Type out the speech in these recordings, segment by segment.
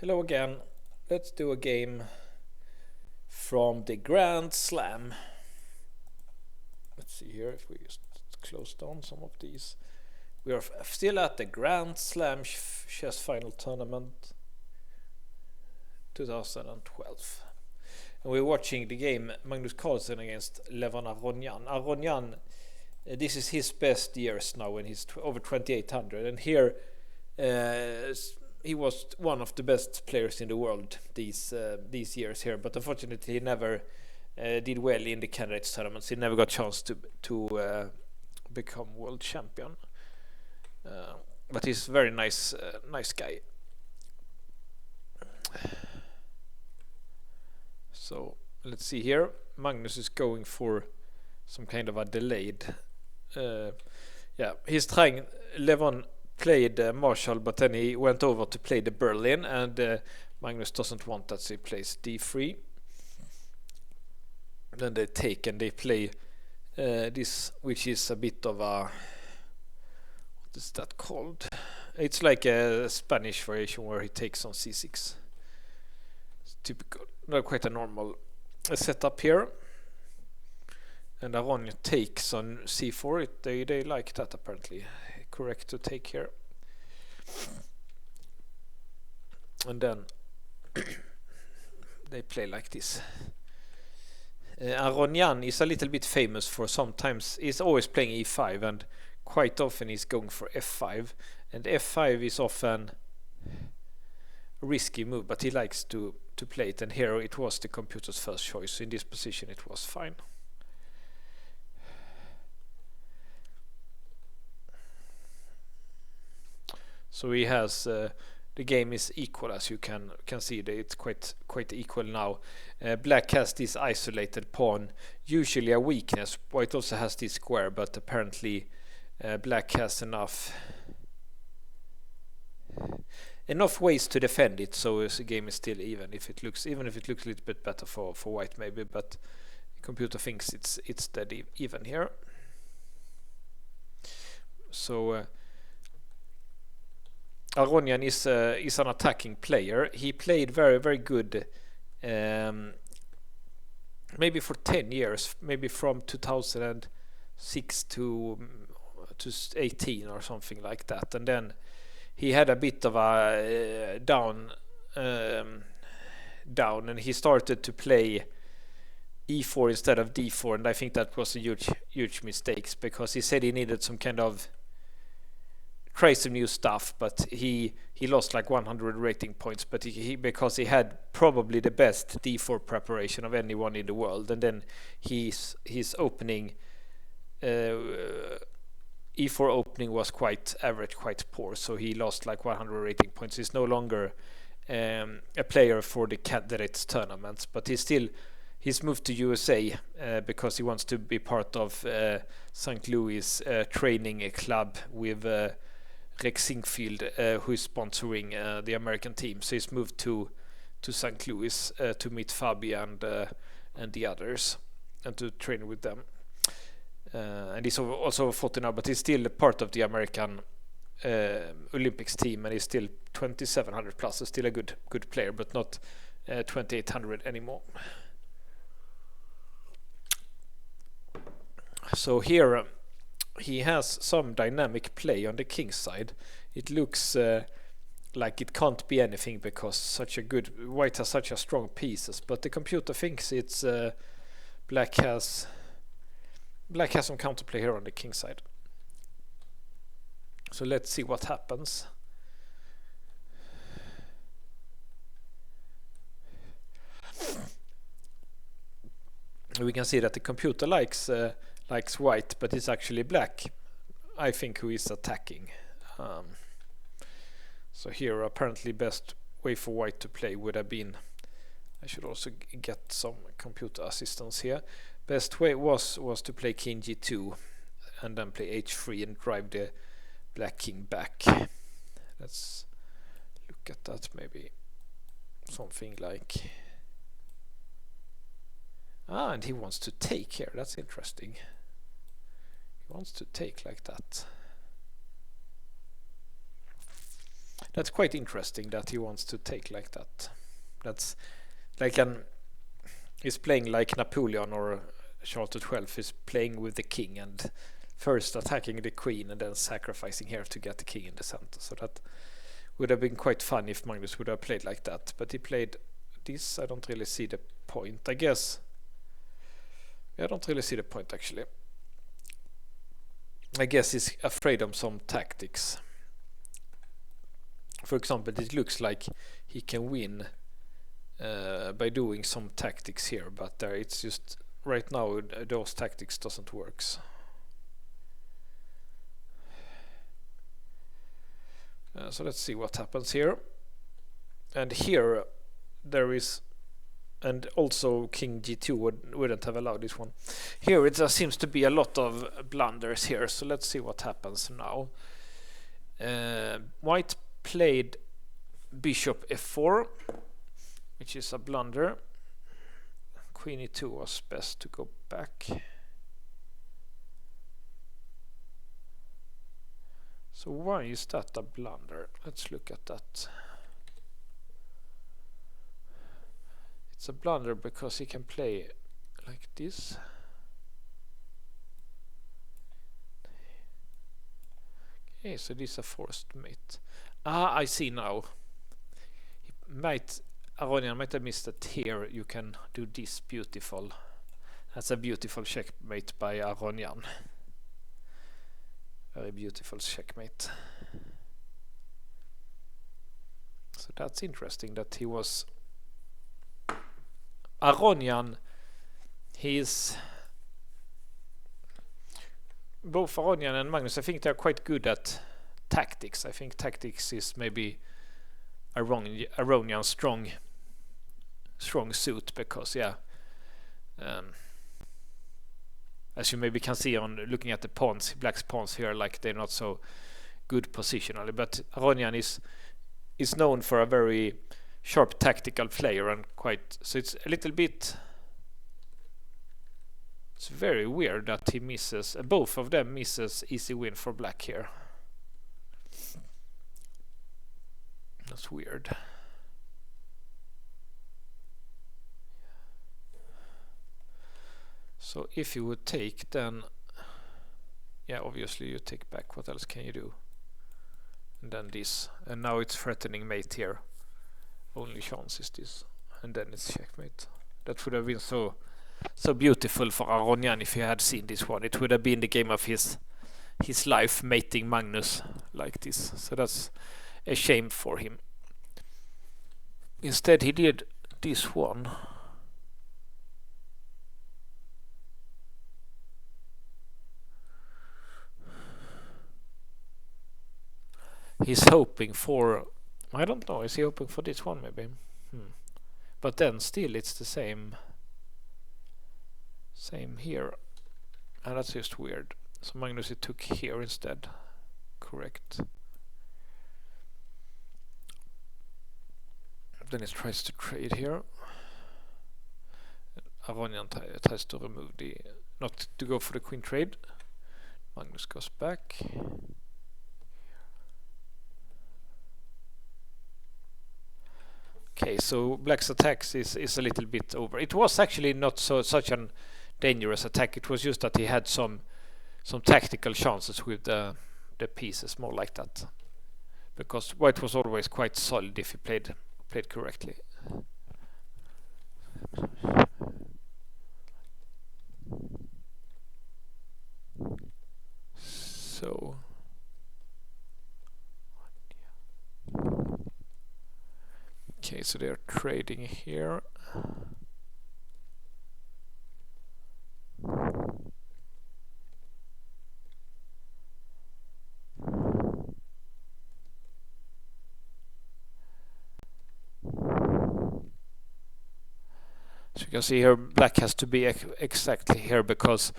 Hello again. Let's do a game from the Grand Slam. Let's see here if we just close down some of these. We are still at the Grand Slam chess final tournament 2012. And we're watching the game Magnus Carlsen against Levon Aronian. Aronian, this is his best years now when he's over 2800. And here he was one of the best players in the world these years here, but unfortunately he never did well in the candidates tournaments. He never got a chance to become world champion. But he's a very nice guy. So let's see here. Magnus is going for some kind of a delayed. Yeah, he's trying. Levon played Marshall, but then he went over to play the Berlin, and Magnus doesn't want that, so he plays d3. Then they take and they play this, which is a bit of a, what is that called? It's like a Spanish variation where he takes on c6. It's typical, not quite a normal setup here. And Aronian takes on c4. They like that apparently. Correct to take here. And then they play like this. Aronian is a little bit famous for sometimes he's always playing e5, and quite often he's going for f5, and f5 is often a risky move, but he likes to play it, and here it was the computer's first choice, so in this position it was fine. So he has the game is equal, as you can see. It's quite equal now. Black has this isolated pawn, usually a weakness. White also has this square, but apparently Black has enough ways to defend it, so the game is still even. Even if it looks a little bit better for White maybe, but the computer thinks it's dead even here. So Aronian is an attacking player. He played very good, maybe for 10 years, maybe from 2006 to 18 or something like that. And then he had a bit of a down, and he started to play e4 instead of d4, and I think that was a huge mistake, because he said he needed some kind of try some new stuff, but he lost like 100 rating points, but because he had probably the best d4 preparation of anyone in the world, and then his opening e4 opening was quite average, quite poor, so he lost like 100 rating points. He's no longer a player for the candidates tournaments, but he's moved to USA because he wants to be part of St. Louis training club with Rex Singfield, who is sponsoring the American team. So he's moved to St. Louis to meet Fabi and the others, and to train with them. And he's also 40 now, but he's still part of the American Olympics team, and he's still 2700 plus. So still a good player, but not 2800 anymore. So here he has some dynamic play on the king side. It looks like it can't be anything, because White has such a strong pieces, but the computer thinks it's Black has some counterplay here on the king side. So let's see what happens. We can see that the computer likes White, but it's actually Black, I think, who is attacking. So here apparently best way for White to play would have been, I should also get some computer assistance here. Best way was to play king g2 and then play h3 and drive the Black king back. Let's look at that. Maybe something like, and he wants to take here. That's interesting. He wants to take like that. That's quite interesting that he wants to take like that. That's like he's playing like Napoleon or Charles XII is playing with the king and first attacking the queen and then sacrificing here to get the king in the center. So that would have been quite fun if Magnus would have played like that. But he played this. I don't really see the point. I guess I don't really see the point actually. I guess he's afraid of some tactics. For example, it looks like he can win by doing some tactics here, but it's just right now those tactics doesn't work. So let's see what happens here. And here there is, and also King G2 wouldn't have allowed this one. Here it seems to be a lot of blunders here, so let's see what happens now. White played bishop f4, which is a blunder. Queen e2 was best to go back. So why is that a blunder? Let's look at that. It's a blunder because he can play like this. Okay, so this is a forced mate. Ah, I see now. Aronian might have missed that here you can do this beautiful. That's a beautiful checkmate by Aronian. Very beautiful checkmate. So that's interesting that he was Aronian. He's both Aronian and Magnus. I think they're quite good at tactics. I think tactics is maybe Aronian's strong suit because as you maybe can see on looking at the pawns, black's pawns here, like they're not so good positionally, but Aronian is known for a very sharp tactical player and quite, so it's a little bit, it's very weird that he misses, both of them misses easy win for black here. That's weird. So if you would take, then obviously you take back. What else can you do? And then this, and now it's threatening mate here. Only chance is this, and then it's checkmate. That would have been so beautiful for Aronian if he had seen this one. It would have been the game of his life, mating Magnus like this. So that's a shame for him. Instead he did this one. He's hoping for, I don't know, is he hoping for this one maybe? But then still it's the same here, and that's just weird. So Magnus he took here instead. Correct. Then he tries to trade here. Aronian tries to remove not to go for the queen trade. Magnus goes back. Okay, so black's attacks is a little bit over. It was actually not such a dangerous attack. It was just that he had some tactical chances with the pieces, more like that. Because white was always quite solid if he played correctly. So okay, so they're trading here. So you can see here black has to be exactly here because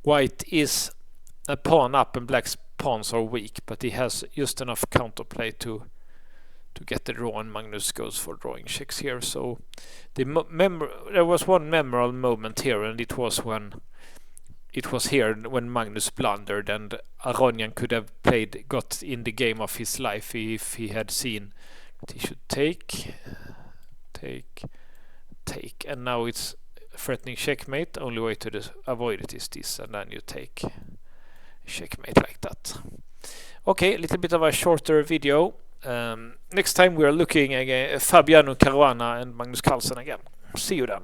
white is a pawn up and black's pawns are weak, but he has just enough counterplay to get the draw, and Magnus goes for drawing checks here. So there was one memorable moment here, and it was when it was here when Magnus blundered, and Aronian could have got in the game of his life if he had seen that he should take, and now it's threatening checkmate. Only way to avoid it is this, and then you take checkmate like that. Okay, a little bit of a shorter video. Next time we are looking again Fabiano Caruana and Magnus Carlsen again. See you then.